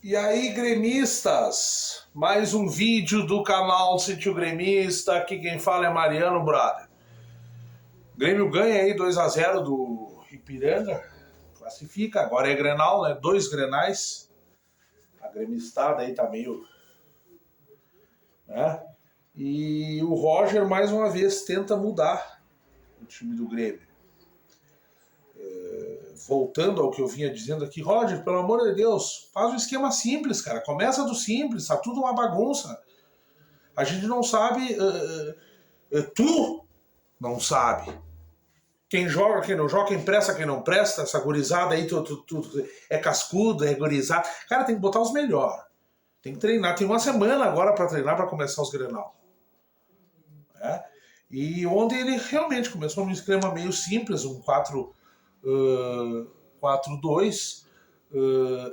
E aí, gremistas? Mais um vídeo do canal Sítio Gremista. Aqui quem fala é Mariano, brother. O Grêmio ganha aí 2-0 do Ipiranga. Classifica, agora é Grenal, né? 2 Grenais. A gremistada aí tá meio... né? E o Roger, mais uma vez, tenta mudar o time do Grêmio. Voltando ao que eu vinha dizendo aqui, Roger, pelo amor de Deus, faz um esquema simples, cara. Começa do simples, tá tudo uma bagunça. A gente não sabe... tu não sabe. Quem joga, quem não joga, quem presta, quem não presta, essa gurizada aí, tu é cascudo, é gurizada. Cara, tem que botar os melhores. Tem que treinar. Tem uma semana agora pra treinar, pra começar os Grenal. É? E ontem ele realmente começou num esquema meio simples, um 4-2,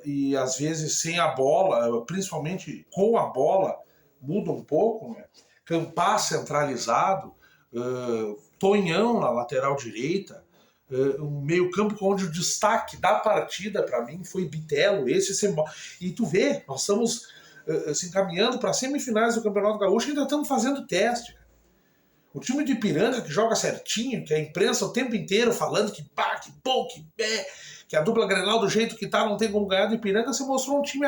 e às vezes sem a bola, principalmente com a bola, muda um pouco, né? Campas centralizado, Tonhão na lateral direita, um meio campo onde o destaque da partida para mim foi Bitelo, e tu vê, nós estamos se encaminhando para semifinais do Campeonato Gaúcho e ainda estamos fazendo teste. O time de Ipiranga, que joga certinho, que a imprensa o tempo inteiro falando que pá, que bom, que a dupla Grenal do jeito que tá não tem como ganhar do Ipiranga, se mostrou um time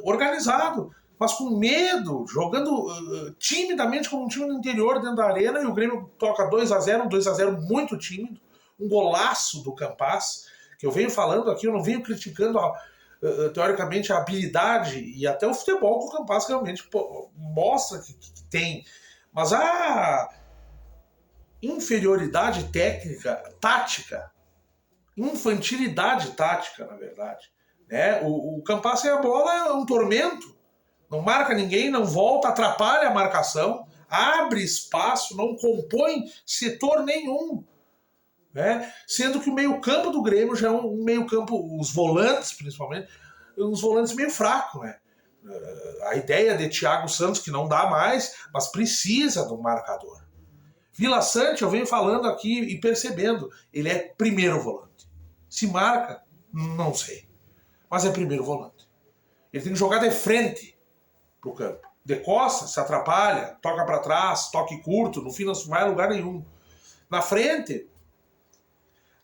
organizado, mas com medo, jogando timidamente como um time do interior dentro da arena, e o Grêmio toca 2-0, um 2-0 muito tímido, um golaço do Campas, que eu venho falando aqui, eu não venho criticando teoricamente a habilidade e até o futebol que o Campas realmente mostra que tem. Mas a inferioridade técnica, tática, infantilidade tática, na verdade, né? O Campas sem a bola é um tormento. Não marca ninguém, não volta, atrapalha a marcação, abre espaço, não compõe setor nenhum. Né? Sendo que o meio-campo do Grêmio já é um meio-campo, os volantes principalmente, uns volantes meio fracos, né? A ideia de Thiago Santos, que não dá mais, mas precisa de um marcador. Vila Sante, eu venho falando aqui e percebendo, ele é primeiro volante. Se marca, não sei. Mas é primeiro volante. Ele tem que jogar de frente pro campo. De costas, se atrapalha, toca para trás, toque curto, no fim não vai a lugar nenhum. Na frente,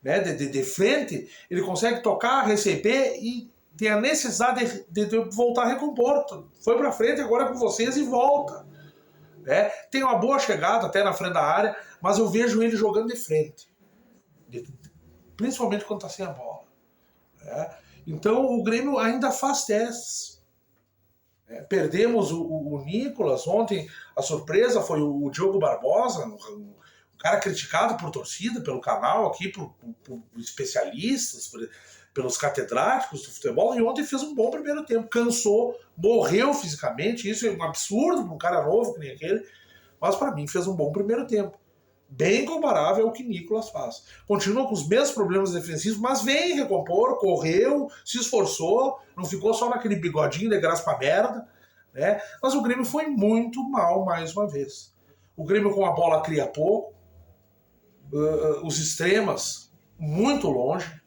né, de frente, ele consegue tocar, receber e tem a necessidade de voltar a recompor. Foi para frente, agora é com vocês e volta. Né? Tem uma boa chegada até na frente da área, mas eu vejo ele jogando de frente. Principalmente quando está sem a bola. Né? Então o Grêmio ainda faz testes. Perdemos o Nicolas ontem, a surpresa foi o Diogo Barbosa, um cara criticado por torcida, pelo canal aqui, por especialistas, pelos catedráticos do futebol, e ontem fez um bom primeiro tempo. Cansou, morreu fisicamente, isso é um absurdo para um cara novo que nem aquele, mas para mim fez um bom primeiro tempo. Bem comparável ao que Nicolas faz. Continua com os mesmos problemas defensivos, mas vem recompor, correu, se esforçou, não ficou só naquele bigodinho de graça pra merda, né? Mas o Grêmio foi muito mal mais uma vez. O Grêmio com a bola cria pouco, os extremas muito longe,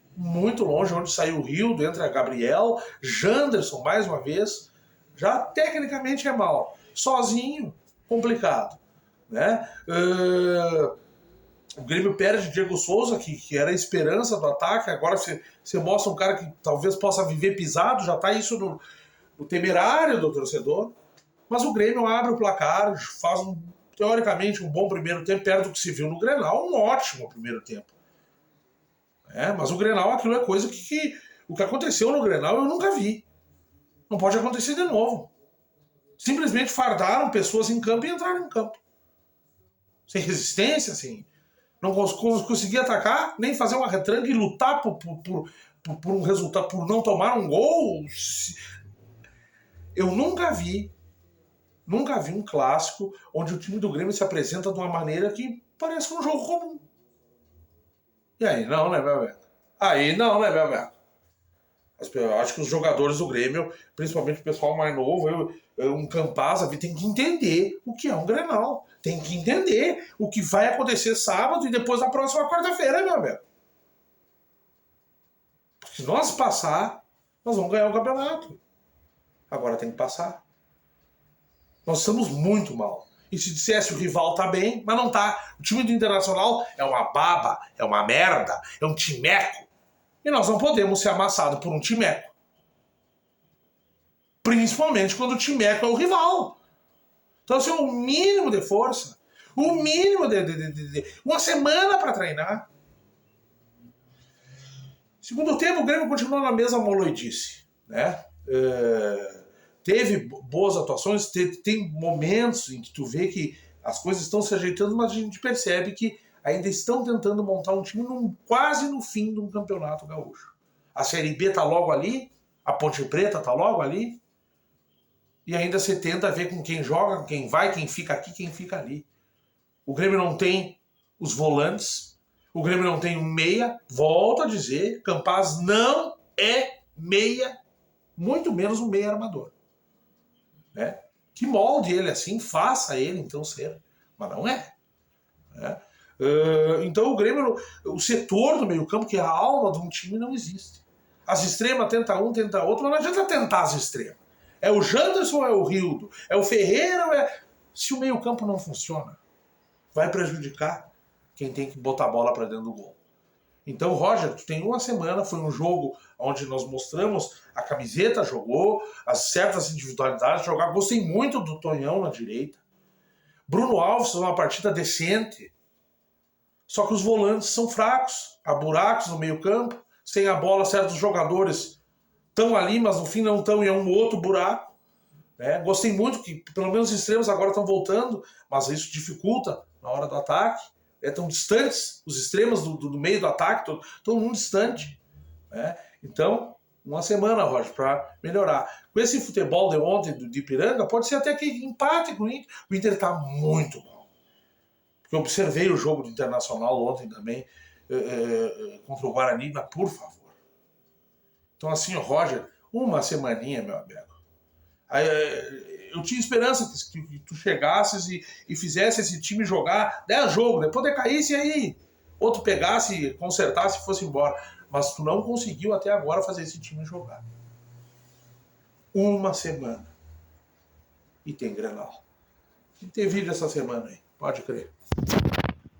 onde saiu o Rildo, entra Gabriel, Janderson mais uma vez, já tecnicamente é mal. Sozinho, complicado. Né? O Grêmio perde Diego Souza, que era a esperança do ataque, agora você mostra um cara que talvez possa viver pisado, já está isso no temerário do torcedor, mas o Grêmio abre o placar, faz teoricamente um bom primeiro tempo, perto do que se viu no Grenal, um ótimo primeiro tempo. Mas o Grenal, aquilo é coisa que o que aconteceu no Grenal eu nunca vi. Não pode acontecer de novo. Simplesmente fardaram pessoas em campo e entraram em campo. Sem resistência, assim. Não conseguia atacar, nem fazer uma retranca e lutar por um resultado, por não tomar um gol. Eu nunca vi um clássico onde o time do Grêmio se apresenta de uma maneira que parece um jogo comum. E aí não, né, Bebeto? Eu acho que os jogadores do Grêmio, principalmente o pessoal mais novo, um Campas, tem que entender o que é um Grenal. Tem que entender o que vai acontecer sábado e depois na próxima quarta-feira, meu velho. Porque se nós passar, nós vamos ganhar o campeonato. Agora tem que passar. Nós estamos muito mal. E se dissesse o rival tá bem, mas não tá. O time do Internacional é uma baba, é uma merda, é um timeco. E nós não podemos ser amassados por um timeco. Principalmente quando o timeco é o rival. Então, assim, o mínimo de força, o mínimo de uma semana para treinar. Segundo tempo, o Grêmio continuou na mesma moloidice, né? Teve boas atuações, tem momentos em que tu vê que as coisas estão se ajeitando, mas a gente percebe que ainda estão tentando montar um time quase no fim de um campeonato gaúcho. A Série B tá logo ali, a Ponte Preta tá logo ali, e ainda você tenta ver com quem joga, com quem vai, quem fica aqui, quem fica ali. O Grêmio não tem os volantes, o Grêmio não tem um meia, volto a dizer, Campaz não é meia, muito menos um meia armador. Né? Que molde ele assim, faça ele então ser, mas não é. Né? Então o Grêmio, o setor do meio campo, que é a alma de um time, não existe. As extremas tenta um, tenta outro, mas não adianta tentar as extremas. É o Janderson ou é o Rildo? É o Ferreira ou é... Se o meio campo não funciona, vai prejudicar quem tem que botar a bola para dentro do gol. Então, Roger, tu tem uma semana, foi um jogo onde nós mostramos a camiseta, jogou, as certas individualidades, jogar. Gostei muito do Tonhão na direita. Bruno Alves fez uma partida decente. Só que os volantes são fracos, há buracos no meio campo, sem a bola, certos jogadores estão ali, mas no fim não estão, e é um outro buraco. Né? Gostei muito que, pelo menos, os extremos agora estão voltando, mas isso dificulta na hora do ataque. Estão distantes, os extremos do meio do ataque, todo mundo distante. Né? Então, uma semana, Roger, para melhorar. Com esse futebol de ontem do Ipiranga, pode ser até que empate com o Inter. O Inter está muito mal. Porque eu observei o jogo do Internacional ontem também, contra o Guarani, mas por favor. Então, assim, Roger, uma semaninha, meu amigo. Aí, eu tinha esperança que tu chegasses e fizesse esse time jogar 10 jogos, depois de caísse aí, outro pegasse, consertasse e fosse embora. Mas tu não conseguiu até agora fazer esse time jogar. Uma semana. E tem Grenal. E tem vídeo essa semana aí, pode crer.